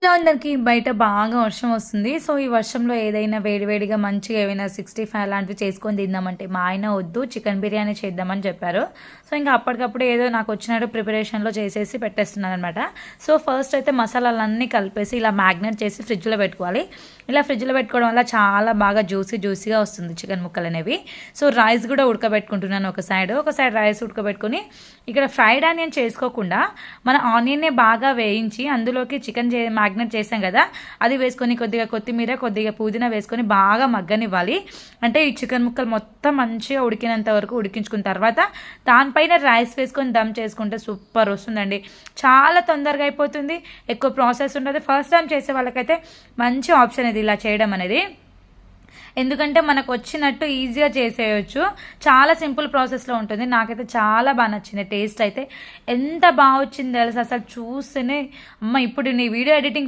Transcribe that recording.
ఇలా అందరికి బయట బాగా వర్షం వస్తుంది. సో, ఈ వర్షంలో ఏదైనా వేడివేడిగా మంచిగా ఏవైనా 65 లాంటివి చేసుకొని తిందామంటే, మా ఆయన వద్దు చికెన్ బిర్యానీ చేద్దామని చెప్పారు. సో, ఇంక అప్పటికప్పుడు ఏదో నాకొచ్చినట్టు ప్రిపరేషన్‌లో చేసేసి పెట్టేస్తున్నాననమాట. సో, ఫస్ట్ అయితే మసాలాలన్నీ కలిపేసి ఇలా మ్యాగ్నేట్ చేసి ఫ్రిడ్జ్‌లో పెట్టుకోవాలి. ఇలా ఫ్రిడ్జ్‌లో పెట్టుకోవడం వల్ల చాలా బాగా జ్యూసీగా వస్తుంది చికెన్ ముక్కలనేవి. సో, రైస్ కూడా ఉడకబెట్టుకుంటున్నాను ఒక సైడ్. ఒక సైడ్ రైస్ ఉడకబెట్టుకొని, ఇక్కడ ఫ్రైడ్ ఆనియన్ చేసుకోకుండా మన ఆనియన్‌నే బాగా వేయించి అందులోకి చికెన్ మ్యాగ్నేట్ చేసాం కదా, అది వేసుకొని కొద్దిగా కొత్తిమీర, కొద్దిగా పుదీనా వేసుకొని బాగా మగ్గనివ్వాలి. అంటే ఈ చికెన్ ముక్కలు మొత్తం మంచిగా ఉడికినంత వరకు ఉడికించుకున్న తర్వాత దానిపైన రైస్ వేసుకొని దమ్ చేసుకుంటే సూపర్ వస్తుందండి. చాలా తొందరగా అయిపోతుంది, ఎక్కువ ప్రాసెస్ ఉండదు. ఫస్ట్ టైం చేసే వాళ్ళకైతే మంచి ఆప్షన్ ఇది ఇలా చేయడం అనేది. ఎందుకంటే మనకు వచ్చినట్టు ఈజీగా చేసేయచ్చు. చాలా సింపుల్ ప్రాసెస్లో ఉంటుంది. నాకైతే చాలా బాగా నచ్చింది. టేస్ట్ అయితే ఎంత బాగా వచ్చింది తెలుసా, అసలు చూస్తేనే అమ్మ ఇప్పుడు నీ వీడియో ఎడిటింగ్